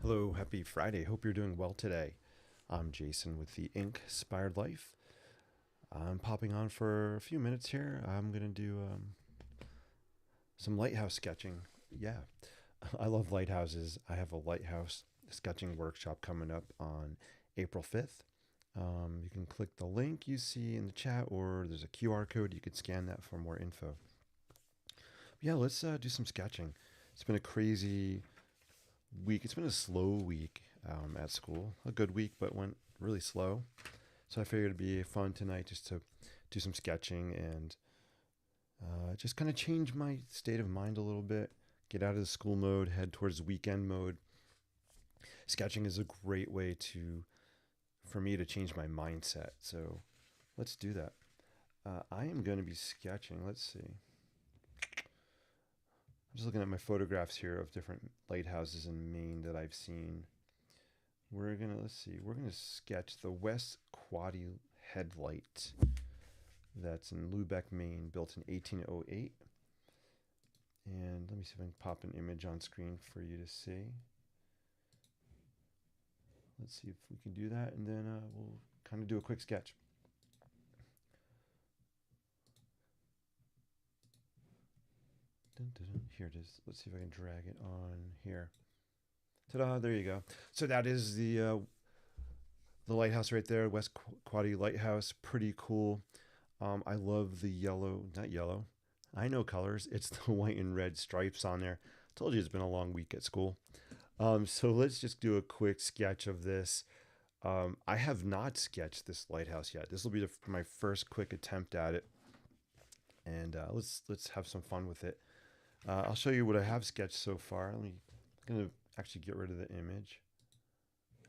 Hello, happy Friday. Hope you're doing well today. I'm Jason with the Ink Inspired Life. I'm popping on for a few minutes here. I'm going to do some lighthouse sketching. Yeah, I love lighthouses. I have a lighthouse sketching workshop coming up on April 5th. You can click the link you see in the chat, or there's a QR code. You can scan that for more info. Yeah, let's do some sketching. It's been a crazy week. It's been a slow week at school. A good week, but went really slow. So I figured it'd be fun tonight just to do some sketching and just kind of change my state of mind a little bit. Get out of the school mode, head towards weekend mode. Sketching is a great way for me to change my mindset. So let's do that. I am going to be sketching. Let's see. I'm just looking at my photographs here of different lighthouses in Maine that I've seen. We're gonna sketch the West Quoddy headlight that's in Lubec, Maine, built in 1808. And let me see if I can pop an image on screen for you to see. Let's see if we can do that, and then we'll kind of do a quick sketch. Dun, dun, dun. Here it is. Let's see if I can drag it on here. Ta-da! There you go. So that is the lighthouse right there, West Quoddy Lighthouse. Pretty cool. I love the yellow, not yellow. I know colors. It's the white and red stripes on there. Told you it's been a long week at school. So let's just do a quick sketch of this. I have not sketched this lighthouse yet. This will be my first quick attempt at it, and let's have some fun with it. I'll show you what I have sketched so far. I'm gonna actually get rid of the image,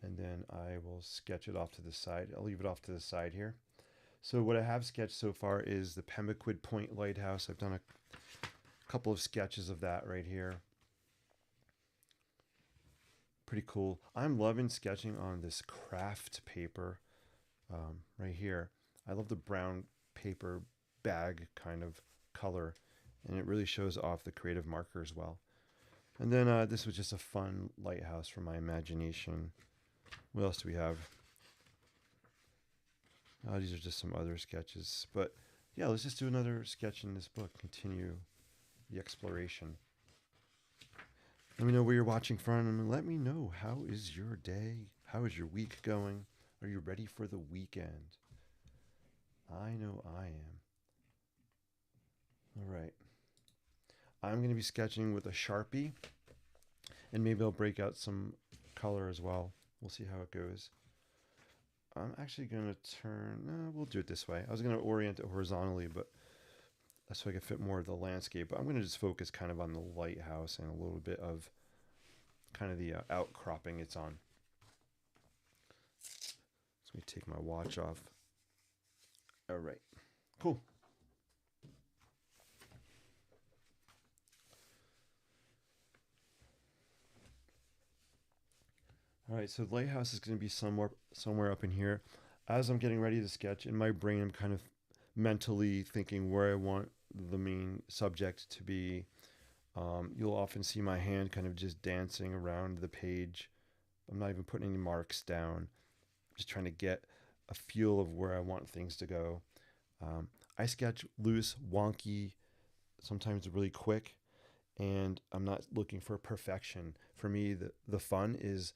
and then I will sketch it off to the side. I'll leave it off to the side here. So what I have sketched so far is the Pemaquid Point Lighthouse. I've done a couple of sketches of that right here. Pretty cool. I'm loving sketching on this craft paper right here. I love the brown paper bag kind of color, and it really shows off the creative marker as well. And then this was just a fun lighthouse from my imagination. What else do we have? These are just some other sketches. But yeah, let's just do another sketch in this book. Continue the exploration. Let me know where you're watching from, and let me know, how is your day? How is your week going? Are you ready for the weekend? I know I am. All right. I'm going to be sketching with a Sharpie, and maybe I'll break out some color as well. We'll see how it goes. I'm actually going to we'll do it this way. I was going to orient it horizontally, but that's so I can fit more of the landscape. But I'm going to just focus kind of on the lighthouse and a little bit of kind of the outcropping it's on. So let me take my watch off. All right, cool. All right, so the lighthouse is going to be somewhere up in here. As I'm getting ready to sketch, in my brain, I'm kind of mentally thinking where I want the main subject to be. You'll often see my hand kind of just dancing around the page. I'm not even putting any marks down. I'm just trying to get a feel of where I want things to go. I sketch loose, wonky, sometimes really quick, and I'm not looking for perfection. For me, the fun is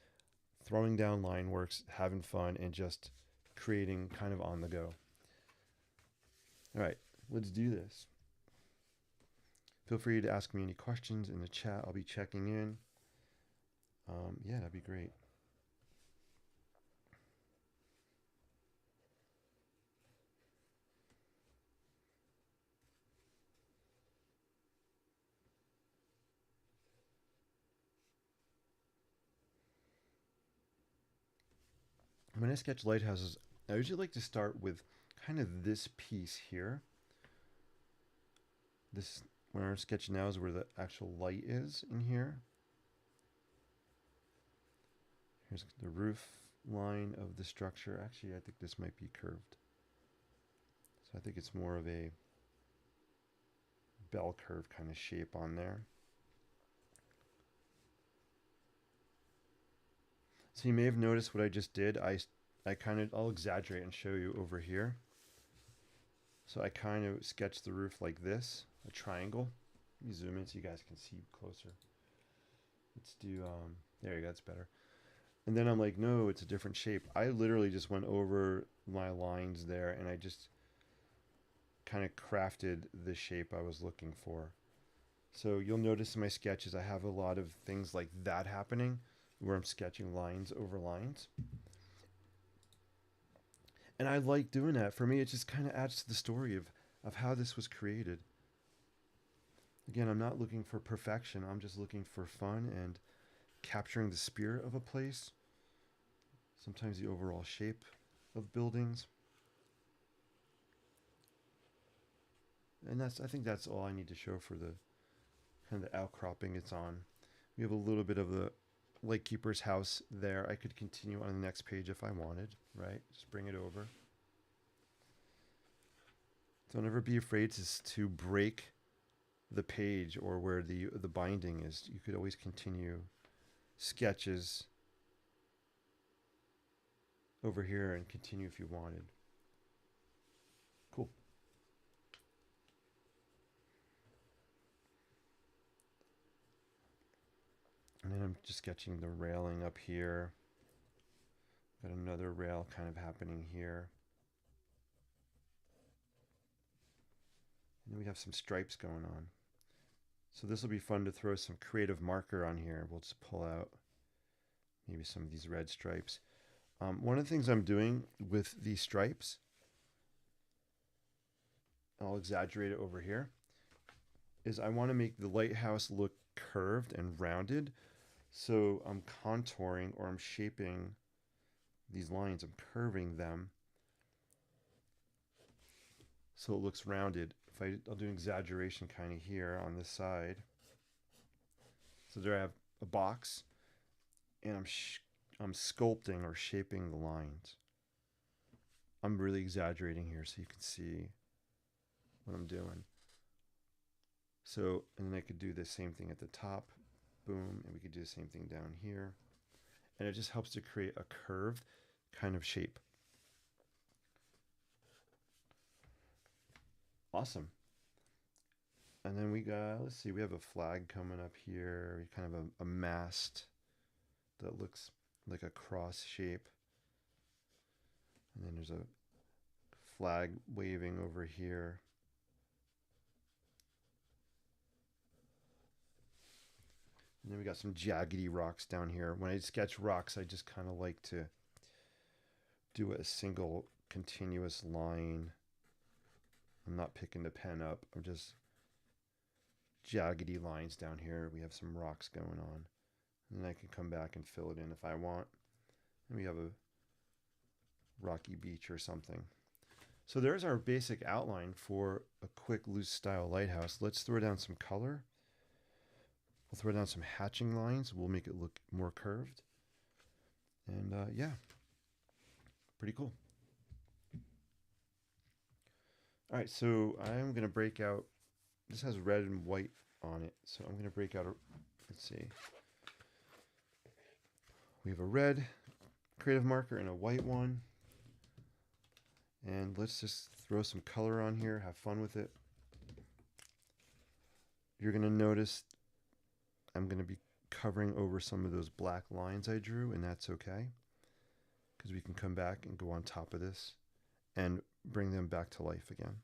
throwing down line works, having fun, and just creating kind of on the go. All right, let's do this. Feel free to ask me any questions in the chat. I'll be checking in. Yeah, that'd be great. When I sketch lighthouses, I usually like to start with kind of this piece here. This, when I'm sketching now, is where the actual light is in here. Here's the roof line of the structure. Actually, I think this might be curved. So I think it's more of a bell curve kind of shape on there. So you may have noticed what I just did. I'll exaggerate and show you over here. So I kind of sketched the roof like this, a triangle. Let me zoom in so you guys can see closer. Let's do, there you go, that's better. And then I'm like, no, it's a different shape. I literally just went over my lines there and I just kind of crafted the shape I was looking for. So you'll notice in my sketches, I have a lot of things like that happening where I'm sketching lines over lines. And I like doing that. For me, it just kind of adds to the story of how this was created. Again, I'm not looking for perfection. I'm just looking for fun and capturing the spirit of a place. Sometimes the overall shape of buildings. And I think that's all I need to show for the kind of the outcropping it's on. We have a little bit of the Lakekeeper's house there. I could continue on the next page if I wanted, right? Just bring it over. Don't ever be afraid to break the page or where the binding is. You could always continue sketches over here and continue if you wanted. Cool. And then I'm just sketching the railing up here. Got another rail kind of happening here. And then we have some stripes going on. So this will be fun to throw some creative marker on here. We'll just pull out maybe some of these red stripes. One of the things I'm doing with these stripes, I'll exaggerate it over here, is I want to make the lighthouse look curved and rounded. So I'm contouring or I'm shaping these lines. I'm curving them so it looks rounded. I'll do an exaggeration kind of here on this side. So there I have a box, and I'm sculpting or shaping the lines. I'm really exaggerating here so you can see what I'm doing. So, and then I could do the same thing at the top, boom, and we could do the same thing down here. And it just helps to create a curved kind of shape. Awesome. And then we got, let's see, we have a flag coming up here, kind of a mast that looks like a cross shape. And then there's a flag waving over here. And then we got some jaggedy rocks down here. When I sketch rocks, I just kind of like to do a single continuous line. I'm not picking the pen up. I'm just jaggedy lines down here. We have some rocks going on. And then I can come back and fill it in if I want. And we have a rocky beach or something. So there's our basic outline for a quick loose style lighthouse. Let's throw down some color. We'll throw down some hatching lines. We'll make it look more curved. And yeah, pretty cool. All right, so I'm going to break out. This has red and white on it. So I'm going to break out let's see. We have a red creative marker and a white one. And let's just throw some color on here, have fun with it. You're going to notice I'm going to be covering over some of those black lines I drew, and that's okay, because we can come back and go on top of this and bring them back to life again.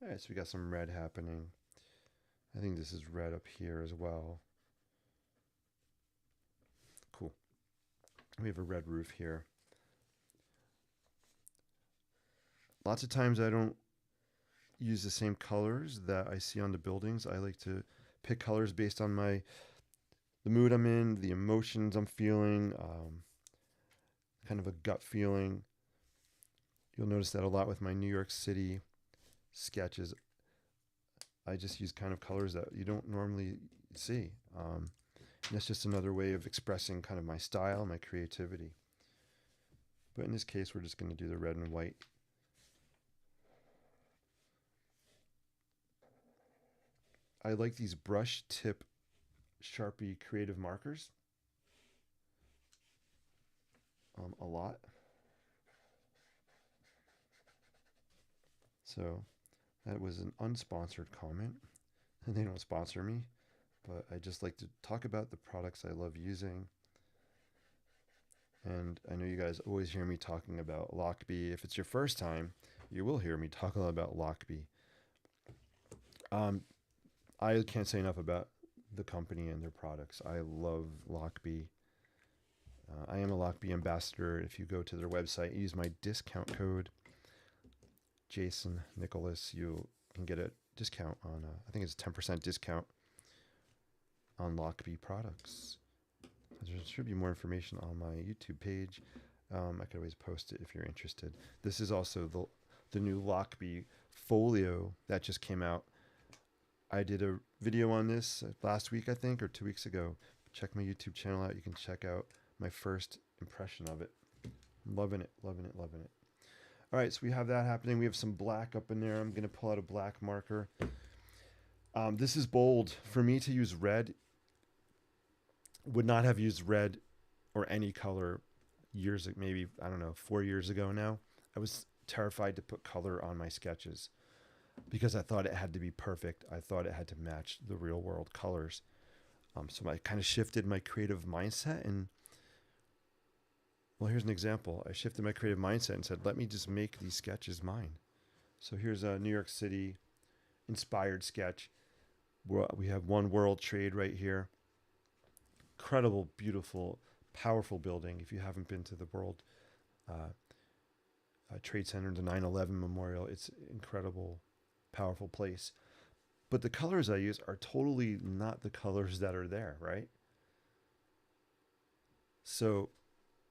All right, so we got some red happening. I think this is red up here as well. Cool. We have a red roof here. Lots of times I don't use the same colors that I see on the buildings. I like to pick colors based on the mood I'm in, the emotions I'm feeling, kind of a gut feeling. You'll notice that a lot with my New York City sketches. I just use kind of colors that you don't normally see. That's just another way of expressing kind of my style, my creativity. But in this case, we're just going to do the red and white. I like these brush tip Sharpie creative markers. a lot. So that was an unsponsored comment. They don't sponsor me, but I just like to talk about the products I love using. And I know you guys always hear me talking about Lockbee. If it's your first time, you will hear me talk a lot about Lockbee. I can't say enough about the company and their products. I love Lockbee. I am a Lockbee ambassador. If you go to their website, use my discount code Jason Nicholas, you can get a discount on, I think it's a 10% discount on Lockbee products. There should be more information on my YouTube page. I could always post it if you're interested. This is also the new Lockbee folio that just came out. I did a video on this last week, I think, or 2 weeks ago. Check my YouTube channel out. You can check out my first impression of it. Loving it, loving it, loving it. All right, so we have that happening. We have some black up in there. I'm going to pull out a black marker. This is bold. For me to use red, would not have used red or any color years, maybe, I don't know, 4 years ago now. I was terrified to put color on my sketches because I thought it had to be perfect. I thought it had to match the real world colors. So I kind of shifted my creative mindset, and well, here's an example. I shifted my creative mindset and said, let me just make these sketches mine. So here's a New York City inspired sketch. We have One World Trade right here. Incredible, beautiful, powerful building. If you haven't been to the World Trade Center, the 9/11 Memorial, it's incredible, powerful place. But the colors I use are totally not the colors that are there, right? So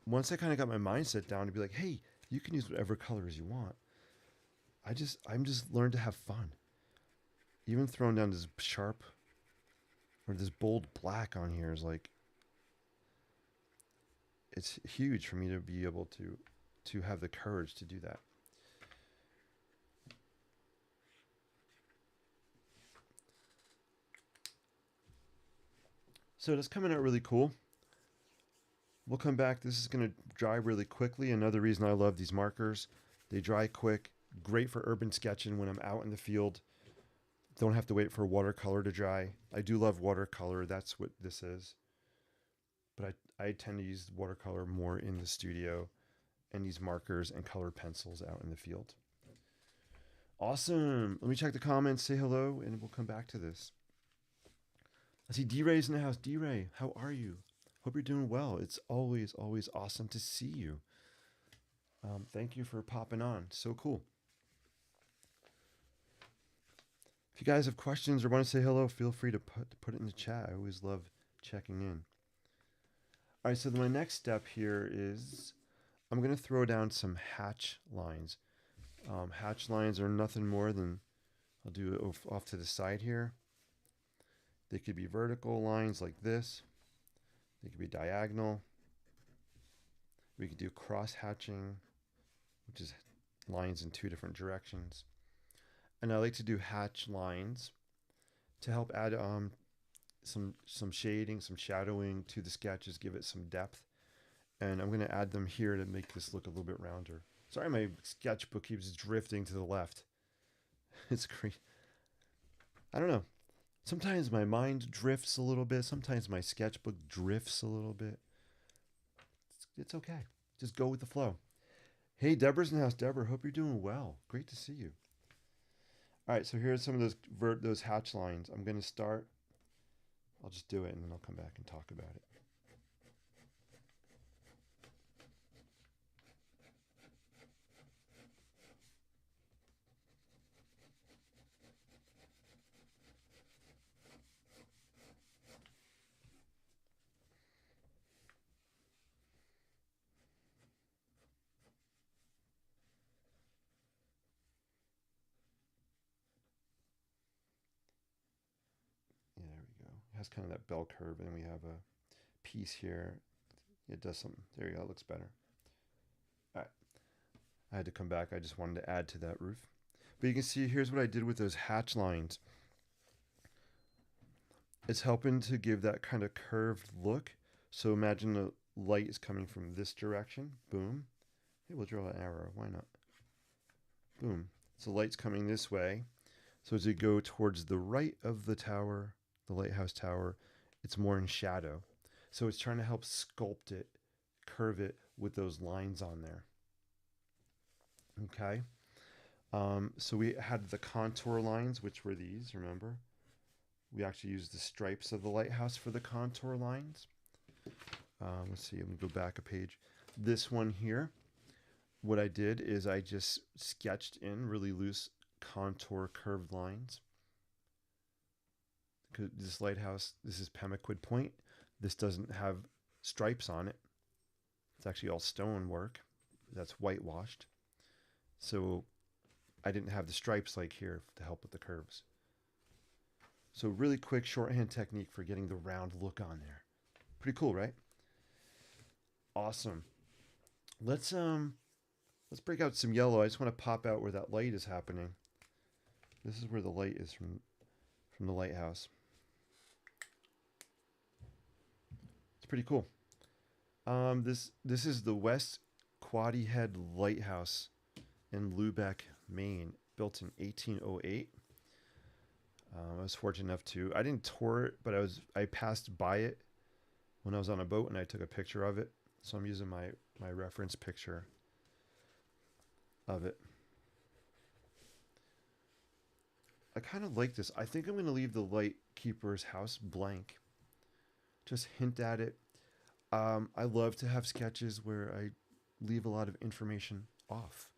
once I kind of got my mindset down to be like, hey, you can use whatever colors you want. I'm just learned to have fun. Even throwing down this sharp or this bold black on here is like, it's huge for me to be able to have the courage to do that. So that's coming out really cool. We'll come back. This is going to dry really quickly. Another reason I love these markers. They dry quick. Great for urban sketching when I'm out in the field. Don't have to wait for watercolor to dry. I do love watercolor. That's what this is. But I tend to use watercolor more in the studio and these markers and colored pencils out in the field. Awesome. Let me check the comments, say hello, and we'll come back to this. I see D-Ray's in the house. D-Ray, how are you? Hope you're doing well. It's always, always awesome to see you. Thank you for popping on. So cool. If you guys have questions or want to say hello, feel free to put it in the chat. I always love checking in. All right, so my next step here is I'm going to throw down some hatch lines. Hatch lines are nothing more than, I'll do it off to the side here. They could be vertical lines like this. They could be diagonal. We could do cross hatching, which is lines in 2 different directions. And I like to do hatch lines to help add some shading, some shadowing to the sketches, give it some depth. And I'm going to add them here to make this look a little bit rounder. Sorry, my sketchbook keeps drifting to the left. It's great. I don't know. Sometimes my mind drifts a little bit. Sometimes my sketchbook drifts a little bit. It's okay. Just go with the flow. Hey, Deborah's in the house. Deborah, hope you're doing well. Great to see you. All right, so here's some of those hatch lines. I'm going to start. I'll just do it, and then I'll come back and talk about it. Yeah, there we go. It has kind of that bell curve, and we have a piece here. It does something. There you go. It looks better. All right. I had to come back. I just wanted to add to that roof. But you can see here's what I did with those hatch lines. It's helping to give that kind of curved look. So imagine light is coming from this direction. Boom. Hey, we'll draw an arrow. Why not? Boom. So light's coming this way. So as you go towards the right of the tower, the lighthouse tower, it's more in shadow. So it's trying to help sculpt it, curve it with those lines on there. Okay. So we had the contour lines, which were these, remember? We actually used the stripes of the lighthouse for the contour lines. Let's see, let me go back a page. This one here, what I did is I just sketched in really loose contour curved lines. This lighthouse, this is Pemaquid Point. This doesn't have stripes on it. It's actually all stone work. That's whitewashed. So I didn't have the stripes like here to help with the curves. So really quick shorthand technique for getting the round look on there. Pretty cool, right? Awesome. Let's break out some yellow. I just want to pop out where that light is happening. This is where the light is from the lighthouse. It's pretty cool. This is the West Quoddy Head Lighthouse in Lubec, Maine, built in 1808. I was fortunate enough to. I didn't tour it, but I passed by it when I was on a boat and I took a picture of it. So I'm using my reference picture of it. I kind of like this. I think I'm going to leave the light keeper's house blank. Just hint at it. I love to have sketches where I leave a lot of information off.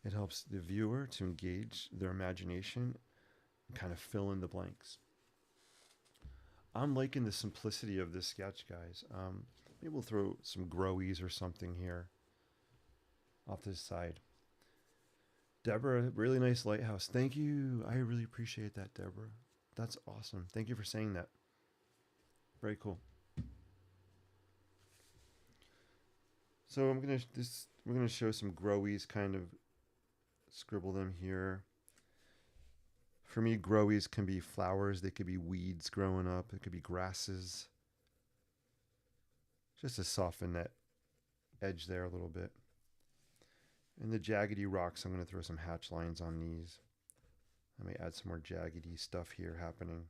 It helps the viewer to engage their imagination and kind of fill in the blanks. I'm liking the simplicity of this sketch, guys. Maybe we'll throw some growies or something here off to the side. Deborah, really nice lighthouse. Thank you. I really appreciate that, Deborah. That's awesome. Thank you for saying that. Very cool. So we're gonna show some growies, kind of scribble them here. For me, growies can be flowers. They could be weeds growing up. It could be grasses. Just to soften that edge there a little bit. And the jaggedy rocks, I'm going to throw some hatch lines on these. I may add some more jaggedy stuff here happening.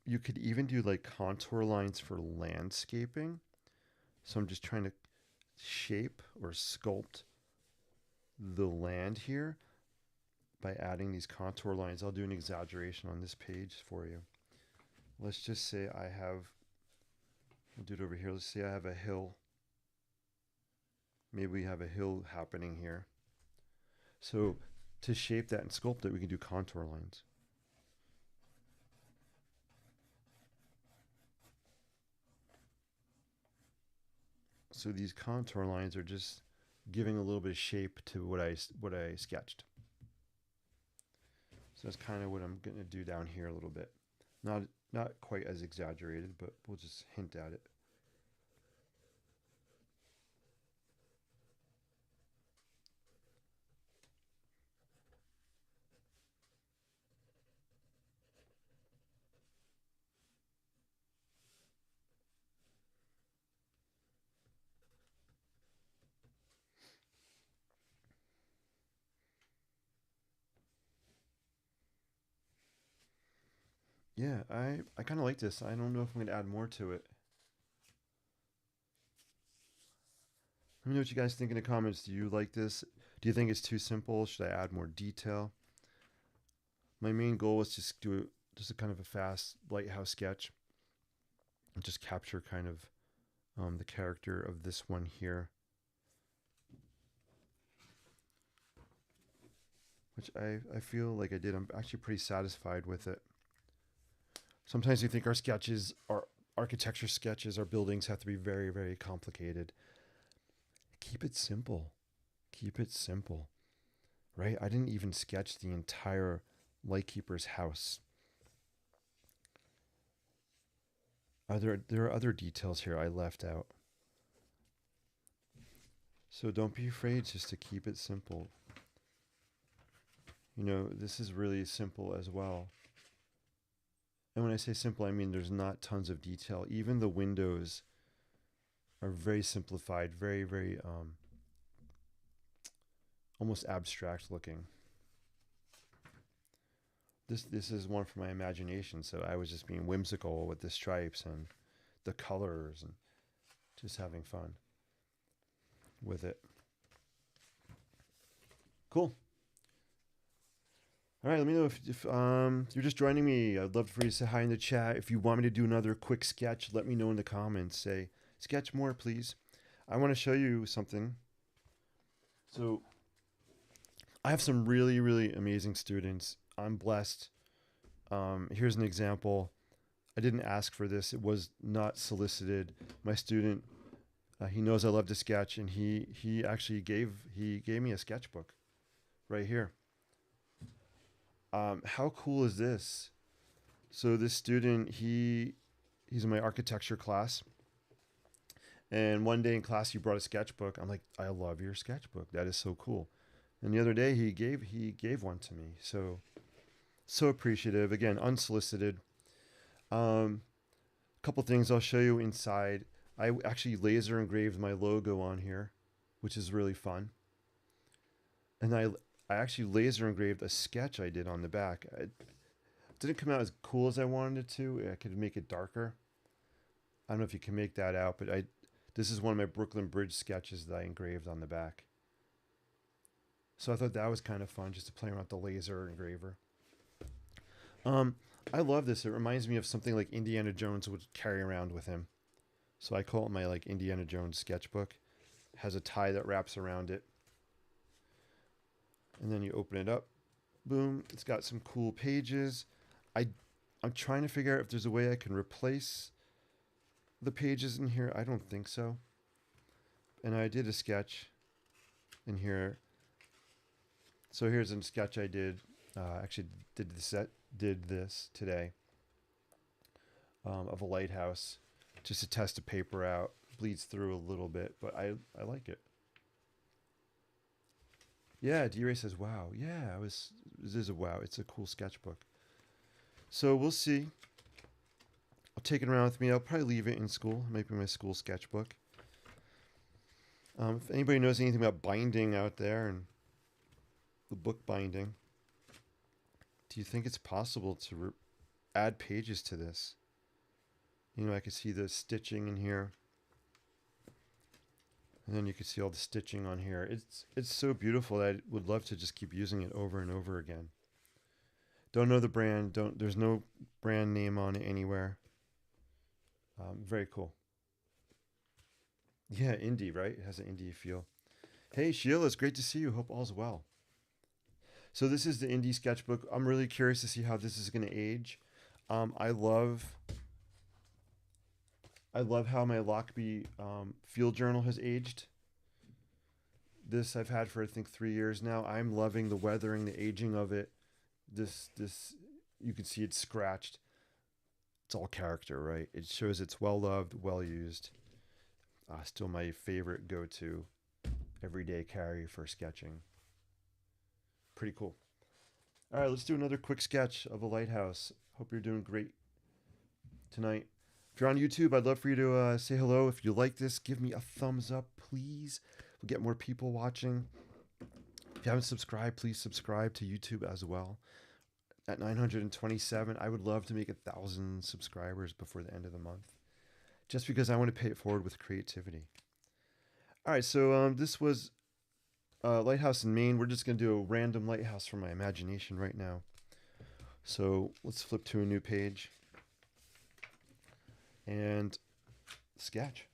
You could even do like contour lines for landscaping. So I'm just trying to shape or sculpt the land here by adding these contour lines. I'll do an exaggeration on this page for you. Let's just say I'll do it over here. Let's say I have a hill. Maybe we have a hill happening here. So to shape that and sculpt it, we can do contour lines. So these contour lines are just giving a little bit of shape to what I sketched. So that's kind of what I'm going to do down here a little bit. Not quite as exaggerated, but we'll just hint at it. Yeah, I kind of like this. I don't know if I'm going to add more to it. Let me know what you guys think in the comments. Do you like this? Do you think it's too simple? Should I add more detail? My main goal was just do just a kind of a fast lighthouse sketch and just capture kind of the character of this one here, which I feel like I did. I'm actually pretty satisfied with it. Sometimes we think our sketches are architecture sketches, our buildings have to be very, very complicated. Keep it simple. Keep it simple, right? I didn't even sketch the entire Lightkeeper's house. There are other details here I left out. So don't be afraid just to keep it simple. You know, this is really simple as well. And when I say simple, I mean there's not tons of detail. Even the windows are very simplified, very, very almost abstract looking. This is one for my imagination, so I was just being whimsical with the stripes and the colors and just having fun with it. Cool. All right, let me know if you're just joining me. I'd love for you to say hi in the chat. If you want me to do another quick sketch, let me know in the comments. Say, sketch more, please. I want to show you something. So I have some really, really amazing students. I'm blessed. Here's an example. I didn't ask for this. It was not solicited. My student, he knows I love to sketch, and he actually gave me a sketchbook right here. How cool is this? So this student, he's in my architecture class, and one day in class he brought a sketchbook. I'm like, I love your sketchbook. That is so cool. And the other day he gave one to me. So appreciative. Again, unsolicited. Couple things I'll show you inside. I actually laser engraved my logo on here, which is really fun. And I actually laser engraved a sketch I did on the back. It didn't come out as cool as I wanted it to. I could make it darker. I don't know if you can make that out, but this is one of my Brooklyn Bridge sketches that I engraved on the back. So I thought that was kind of fun, just to play around with the laser engraver. I love this. It reminds me of something like Indiana Jones would carry around with him. So I call it my like Indiana Jones sketchbook. It has a tie that wraps around it. And then you open it up. Boom. It's got some cool pages. I'm trying to figure out if there's a way I can replace the pages in here. I don't think so. And I did a sketch in here. So here's a sketch I did. Actually did this today of a lighthouse, just to test the paper out. Bleeds through a little bit, but I like it. Yeah, D-Ray says, wow. Yeah, this is a wow. It's a cool sketchbook. So we'll see. I'll take it around with me. I'll probably leave it in school. It might be my school sketchbook. If anybody knows anything about binding out there and the book binding, do you think it's possible to add pages to this? You know, I can see the stitching in here. And then you can see all the stitching on here. It's so beautiful that I would love to just keep using it over and over again. Don't know the brand. There's no brand name on it anywhere. Very cool. Yeah, indie, right? It has an indie feel. Hey, Sheila, it's great to see you. Hope all's well. So this is the indie sketchbook. I'm really curious to see how this is going to age. I love how my Lockbee field journal has aged. This I've had for I think 3 years now. I'm loving the weathering, the aging of it. This you can see it's scratched. It's all character, right? It shows it's well loved, well used. Still my favorite go-to everyday carry for sketching. Pretty cool. All right, let's do another quick sketch of a lighthouse. Hope you're doing great tonight. If you're on YouTube, I'd love for you to say hello. If you like this, give me a thumbs up, please. We'll get more people watching. If you haven't subscribed, please subscribe to YouTube as well. At 927, I would love to make 1,000 subscribers before the end of the month, just because I want to pay it forward with creativity. All right, so this was a lighthouse in Maine. We're just going to do a random lighthouse from my imagination right now. So let's flip to a new page and sketch.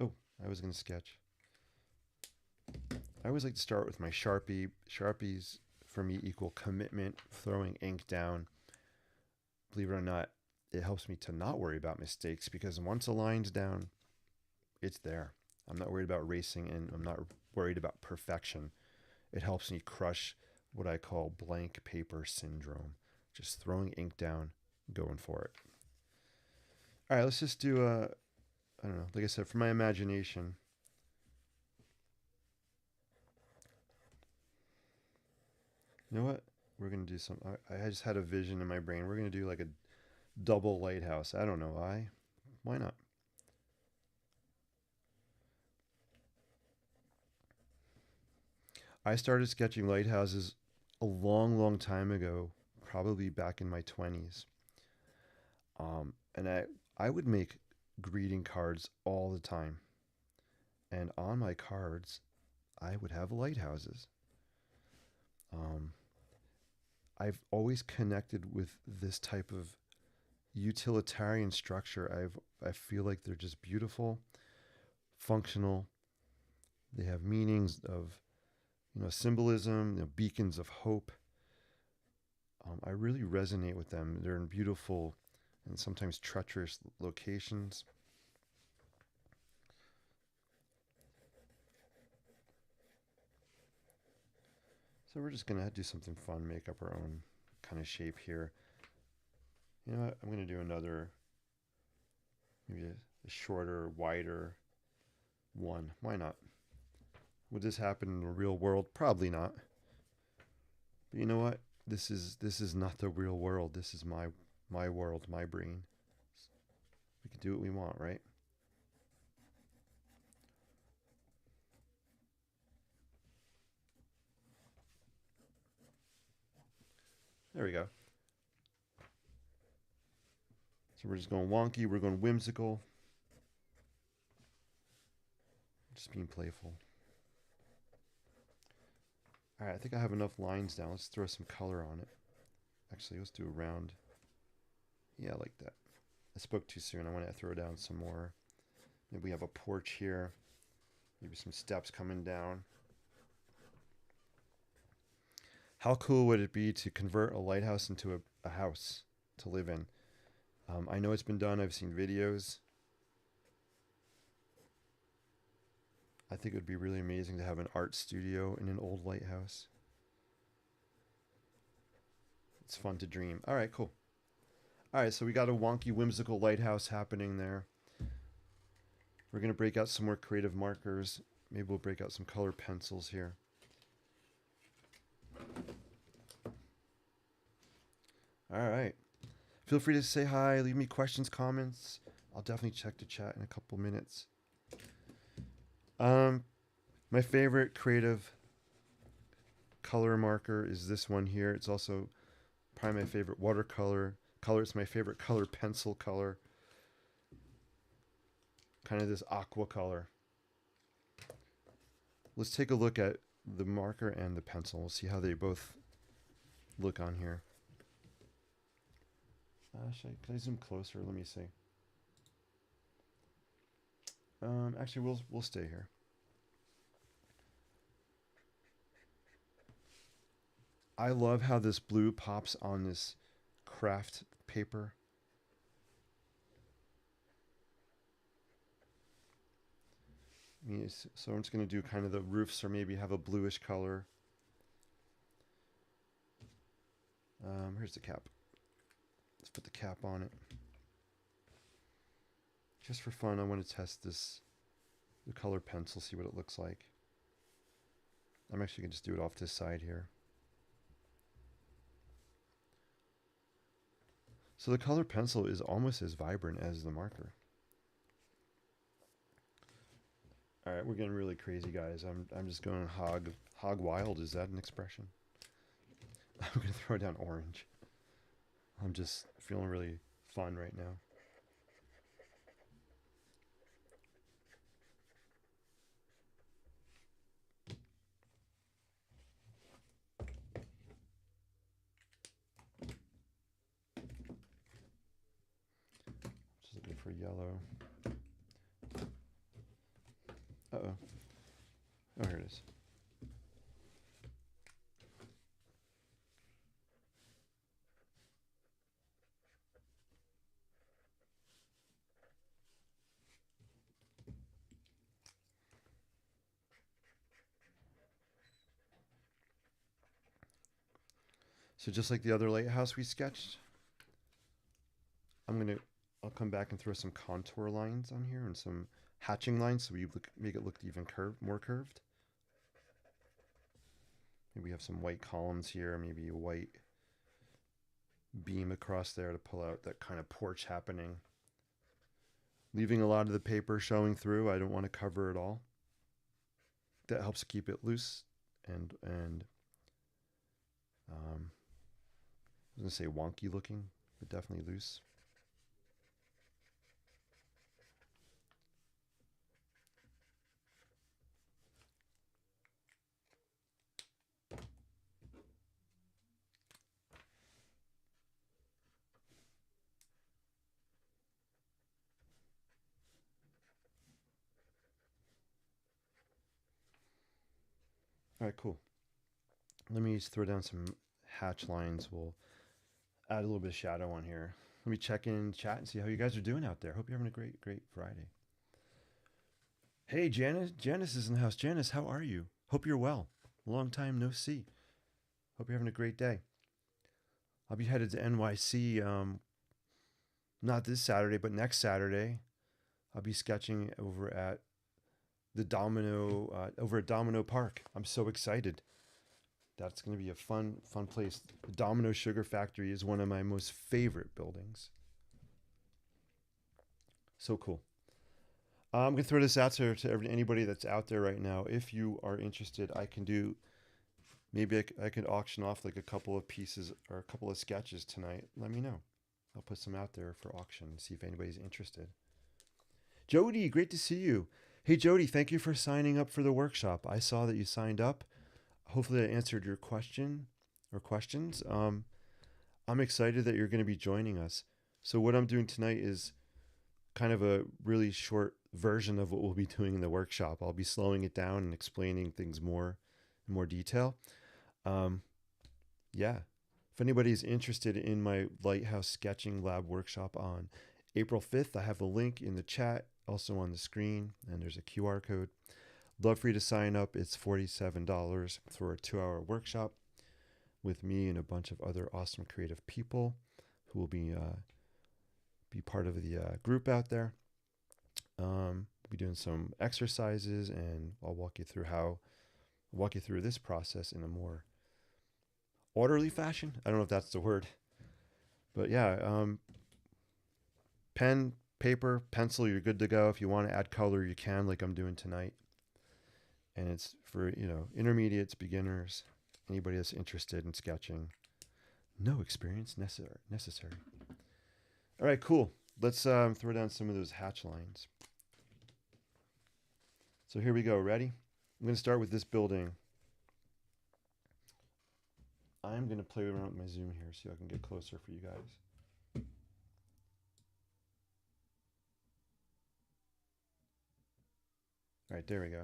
Oh, I was going to sketch. I always like to start with my Sharpie. Sharpies for me equal commitment, throwing ink down. Believe it or not, it helps me to not worry about mistakes, because once a line's down, it's there. I'm not worried about racing, and I'm not worried about perfection. It helps me crush what I call blank paper syndrome. Just throwing ink down, going for it. All right, let's just do I don't know, like I said, for my imagination. You know what? We're going to do some. I just had a vision in my brain. We're going to do like a double lighthouse. I don't know why. Why not? I started sketching lighthouses a long, long time ago, probably back in my 20s. And I would make greeting cards all the time. And on my cards, I would have lighthouses. Um, I've always connected with this type of utilitarian structure. I feel like they're just beautiful, functional. They have meanings of, symbolism, beacons of hope. I really resonate with them. They're in beautiful and sometimes treacherous locations. So we're just gonna do something fun, make up our own kind of shape here. You know what? I'm gonna do another, maybe a shorter, wider one. Why not? Would this happen in the real world? Probably not. But you know what? This is not the real world. This is my world, my brain. We can do what we want, right? There we go. So we're just going wonky. We're going whimsical. Just being playful. All right, I think I have enough lines down. Let's throw some color on it. Actually, let's do a round. Yeah, I like that. I spoke too soon. I want to throw down some more. Maybe we have a porch here. Maybe some steps coming down. How cool would it be to convert a lighthouse into a house to live in? I know it's been done. I've seen videos. I think it would be really amazing to have an art studio in an old lighthouse. It's fun to dream. All right, cool. All right, so we got a wonky, whimsical lighthouse happening there. We're going to break out some more creative markers. Maybe we'll break out some color pencils here. All right. Feel free to say hi, leave me questions, comments. I'll definitely check the chat in a couple minutes. My favorite creative color marker is this one here. It's also probably my favorite watercolor color. It's my favorite color pencil color. Kind of this aqua color. Let's take a look at the marker and the pencil. We'll see how they both look on here. Can I zoom closer? Let me see. Actually, we'll stay here. I love how this blue pops on this craft paper. So I'm just going to do kind of the roofs, or maybe have a bluish color. Here's the cap. Let's put the cap on it. Just for fun, I want to test the color pencil, see what it looks like. I'm actually going to just do it off this side here. So the color pencil is almost as vibrant as the marker. All right, we're getting really crazy, guys. I'm just going hog wild. Is that an expression? I'm going to throw down orange. I'm just feeling really fun right now. Just looking for yellow. Uh-oh. Oh, here it is. So just like the other lighthouse we sketched, I'll come back and throw some contour lines on here and some hatching lines so we make it look even more curved. Maybe we have some white columns here, maybe a white beam across there to pull out that kind of porch happening. Leaving a lot of the paper showing through. I don't want to cover it all. That helps keep it loose and I was gonna say wonky looking, but definitely loose. All right, cool. Let me just throw down some hatch lines. We'll add a little bit of shadow on here. Let me check in chat and see how you guys are doing out there. Hope you're having a great Friday. Hey, Janice. Janice is in the house. Janice, how are you? Hope you're well. Long time no see. Hope you're having a great day. I'll be headed to NYC, not this Saturday, but next Saturday. I'll be sketching over at the over at Domino Park. I'm so excited. That's going to be a fun place. The Domino Sugar Factory is one of my most favorite buildings. So cool. I'm going to throw this out to anybody that's out there right now. If you are interested, I can do, maybe I could auction off like a couple of pieces or a couple of sketches tonight. Let me know. I'll put some out there for auction and see if anybody's interested. Jody, great to see you. Hey, Jody, thank you for signing up for the workshop. I saw that you signed up. Hopefully I answered your question or questions. I'm excited that you're going to be joining us. So what I'm doing tonight is kind of a really short version of what we'll be doing in the workshop. I'll be slowing it down and explaining things in more detail. Yeah. If anybody's interested in my Lighthouse Sketching Lab workshop on April 5th, I have a link in the chat, also on the screen, and there's a QR code. Love for you to sign up. It's $47 for a 2-hour workshop with me and a bunch of other awesome creative people who will be part of the group out there. We'll be doing some exercises, and I'll walk you through this process in a more orderly fashion. I don't know if that's the word, but yeah, pen, paper, pencil, you're good to go. If you want to add color, you can, like I'm doing tonight. And it's for, intermediates, beginners, anybody that's interested in sketching. No experience necessary. All right, cool. Let's throw down some of those hatch lines. So here we go. Ready? I'm going to start with this building. I'm going to play around with my zoom here so I can get closer for you guys. All right, there we go.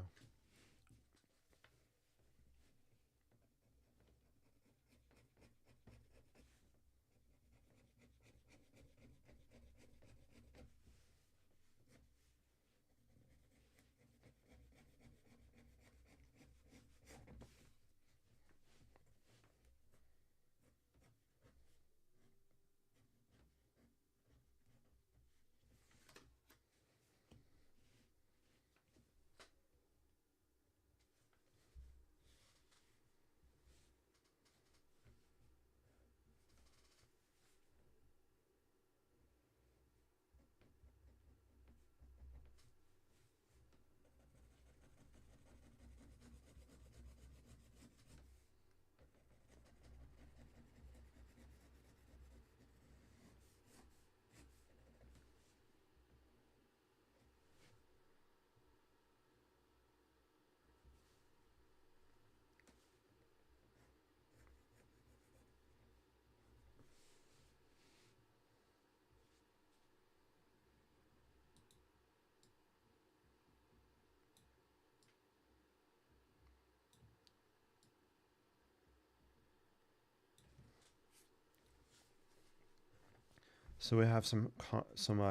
So we have some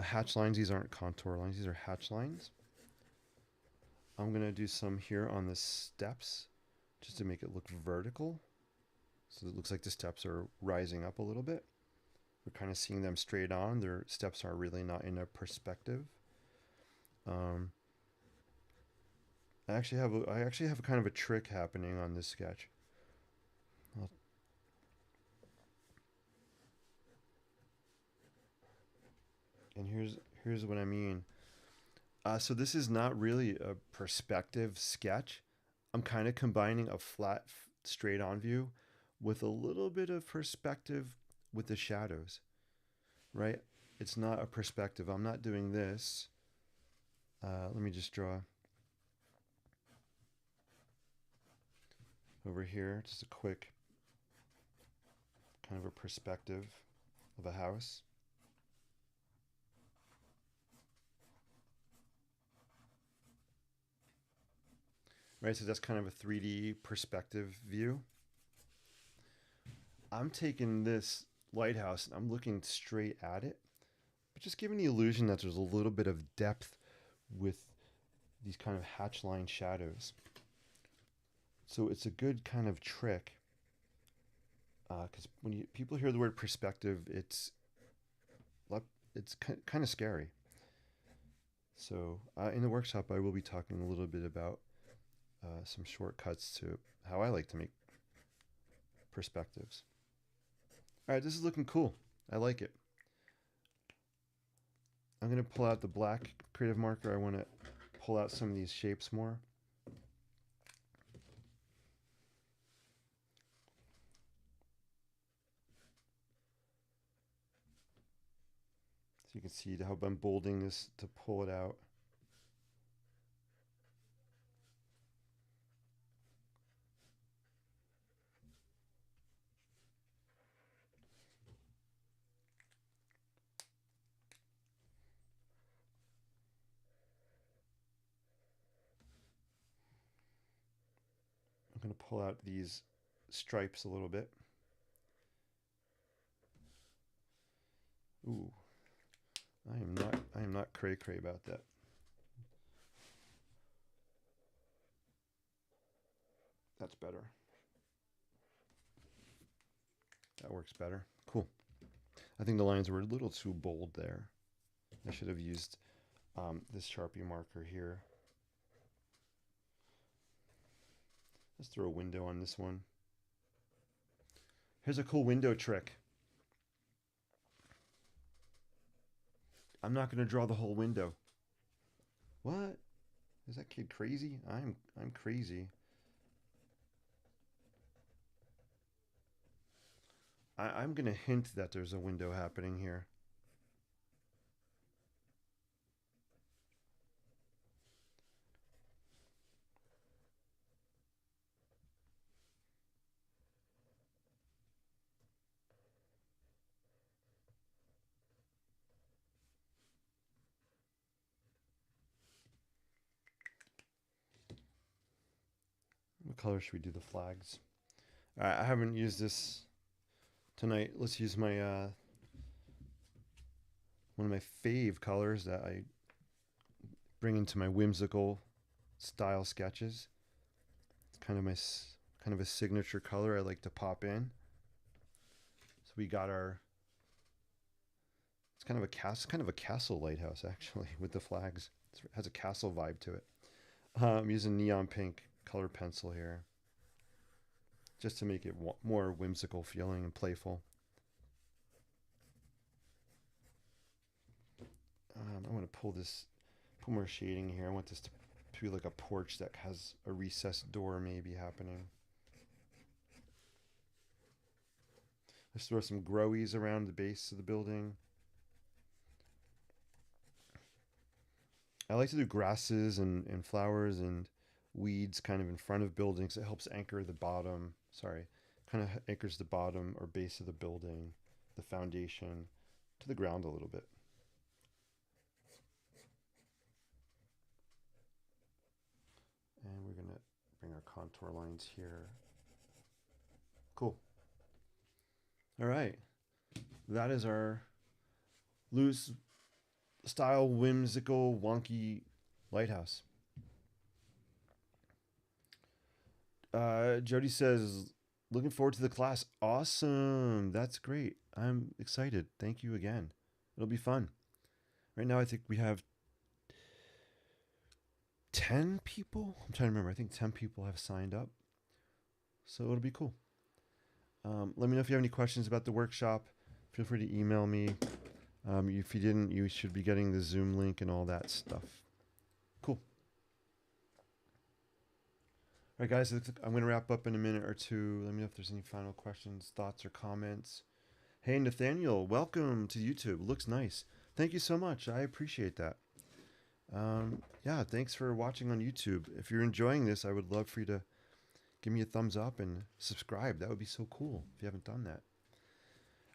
hatch lines. These aren't contour lines. These are hatch lines. I'm going to do some here on the steps just to make it look vertical. So it looks like the steps are rising up a little bit. We're kind of seeing them straight on. Their steps are really not in a perspective. Um, I actually have a kind of a trick happening on this sketch. I'll, and here's what I mean. So this is not really a perspective sketch. I'm kind of combining a flat, straight on view with a little bit of perspective with the shadows, right? It's not a perspective. I'm not doing this. Let me just draw over here, just a quick kind of a perspective of a house. Right, so that's kind of a 3D perspective view. I'm taking this lighthouse and I'm looking straight at it, but just giving the illusion that there's a little bit of depth with these kind of hatch line shadows. So it's a good kind of trick, because when people hear the word perspective, it's kind of scary. So in the workshop, I will be talking a little bit about some shortcuts to how I like to make perspectives. All right, this is looking cool. I like it. I'm going to pull out the black creative marker. I want to pull out some of these shapes more. So you can see how I'm bolding this to pull it out. I'm going to pull out these stripes a little bit. Ooh, I am not cray cray about that. That's better. That works better. Cool. I think the lines were a little too bold there. I should have used this Sharpie marker here. Let's throw a window on this one. Here's a cool window trick. I'm not going to draw the whole window. What? Is that kid crazy? I'm crazy. I'm going to hint that there's a window happening here. What color should we do the flags? All right, I haven't used this tonight. Let's use my one of my fave colors that I bring into my whimsical style sketches. It's kind of a signature color I like to pop in. So we got our, it's kind of a castle lighthouse actually with the flags. It has a castle vibe to it. I'm using neon pink color pencil here just to make it more whimsical feeling and playful. I want to put more shading here. I want this to be like a porch that has a recessed door maybe happening. Let's throw some growies around the base of the building. I like to do grasses and flowers and weeds kind of in front of buildings. It helps anchor the bottom. Sorry, kind of anchors the bottom or base of the building, the foundation, to the ground a little bit. And we're going to bring our contour lines here. Cool. All right. That is our loose style, whimsical, wonky lighthouse. Jody says Looking forward to the class. Awesome. That's great. I'm excited. Thank you again. It'll be fun. Right now, I think we have 10 people. I'm trying to remember. I think 10 people have signed up. So it'll be cool. Let me know if you have any questions about the workshop. Feel free to email me. If you didn't, you should be getting the Zoom link and all that stuff. Cool. All right, guys, I'm going to wrap up in a minute or two. Let me know if there's any final questions, thoughts, or comments. Hey, Nathaniel, welcome to YouTube. Looks nice. Thank you so much. I appreciate that. Yeah, thanks for watching on YouTube. If you're enjoying this, I would love for you to give me a thumbs up and subscribe. That would be so cool if you haven't done that.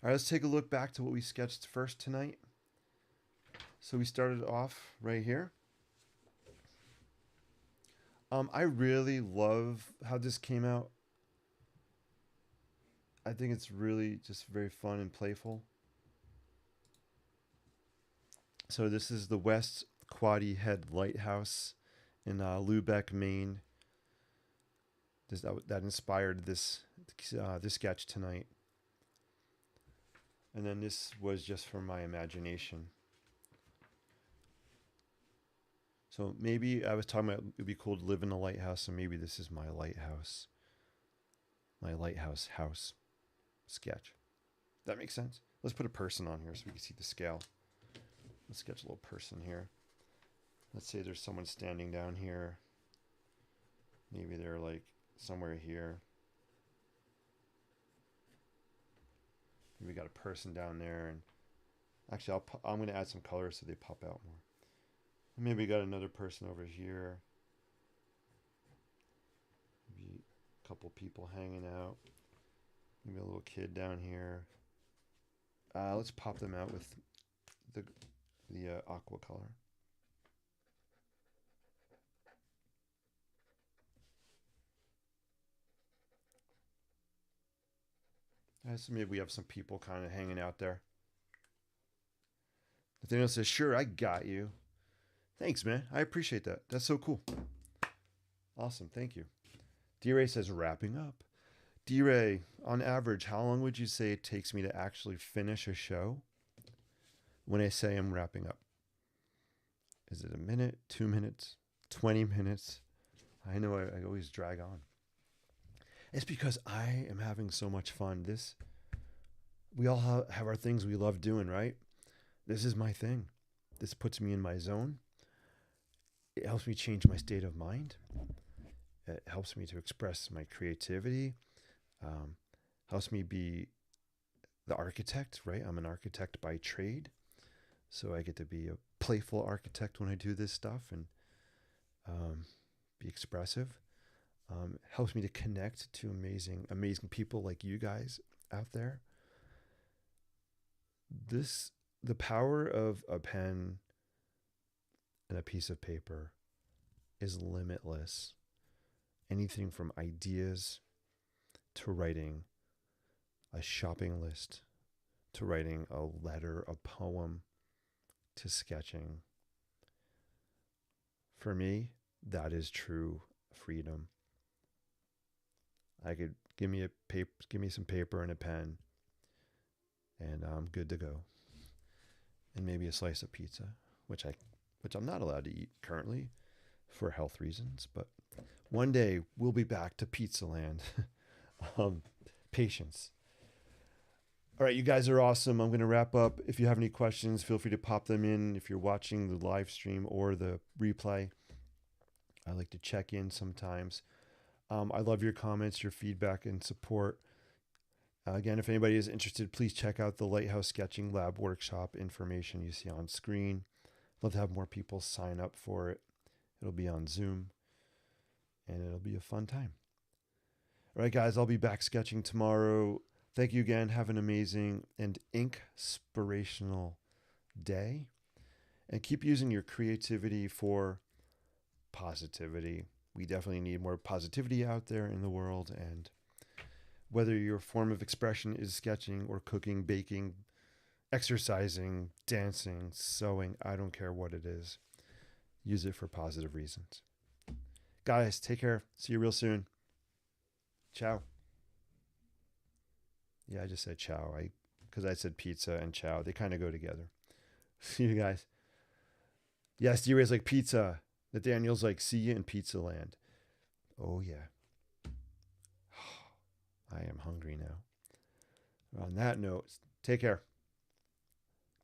All right, let's take a look back to what we sketched first tonight. So we started off right here. I really love how this came out. I think it's really just very fun and playful. So this is the West Quoddy Head Lighthouse in Lubec, Maine. That inspired this sketch tonight. And then this was just from my imagination. So maybe I was talking about it'd be cool to live in a lighthouse, so maybe this is my lighthouse. My lighthouse house sketch. That makes sense? Let's put a person on here so we can see the scale. Let's sketch a little person here. Let's say there's someone standing down here. Maybe they're like somewhere here. Maybe we got a person down there, and actually I'm going to add some colors so they pop out more. Maybe we got another person over here. Maybe a couple people hanging out. Maybe a little kid down here. Let's pop them out with the aqua color. So maybe we have some people kind of hanging out there. Nathaniel says, "Sure, I got you." Thanks, man. I appreciate that. That's so cool. Awesome. Thank you. D-Ray says, "Wrapping up." D-Ray, on average, how long would you say it takes me to actually finish a show when I say I'm wrapping up? Is it a minute, 2 minutes, 20 minutes? I know I always drag on. It's because I am having so much fun. We all have our things we love doing, right? This is my thing. This puts me in my zone. It helps me change my state of mind. It helps me to express my creativity. Helps me be the architect, right? I'm an architect by trade. So I get to be a playful architect when I do this stuff and be expressive. Helps me to connect to amazing people like you guys out there. The power of a pen and a piece of paper is limitless. Anything from ideas to writing a shopping list, to writing a letter, a poem, to sketching. For me, that is true freedom. I could give me some paper and a pen, and I'm good to go. And maybe a slice of pizza, which I'm not allowed to eat currently for health reasons, but one day we'll be back to Pizza Land. Patience. All right, you guys are awesome. I'm going to wrap up. If you have any questions, feel free to pop them in if you're watching the live stream or the replay. I like to check in sometimes. I love your comments, your feedback, and support. Again, if anybody is interested, please check out the Lighthouse Sketching Lab workshop information you see on screen. I'd love to have more people sign up for it. It'll be on Zoom, and it'll be a fun time. All right, guys, I'll be back sketching tomorrow. Thank you again. Have an amazing and ink-spirational day. And keep using your creativity for positivity. We definitely need more positivity out there in the world. And whether your form of expression is sketching or cooking, baking, exercising, dancing, sewing, I don't care what it is. Use it for positive reasons. Guys, take care. See you real soon. Ciao. Yeah, I just said ciao. Because I said pizza and ciao. They kind of go together. See you guys. Yes, D-Ray's like pizza. Nathaniel's like, see you in Pizza Land. Oh, yeah. I am hungry now. On that note, take care.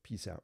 Peace out.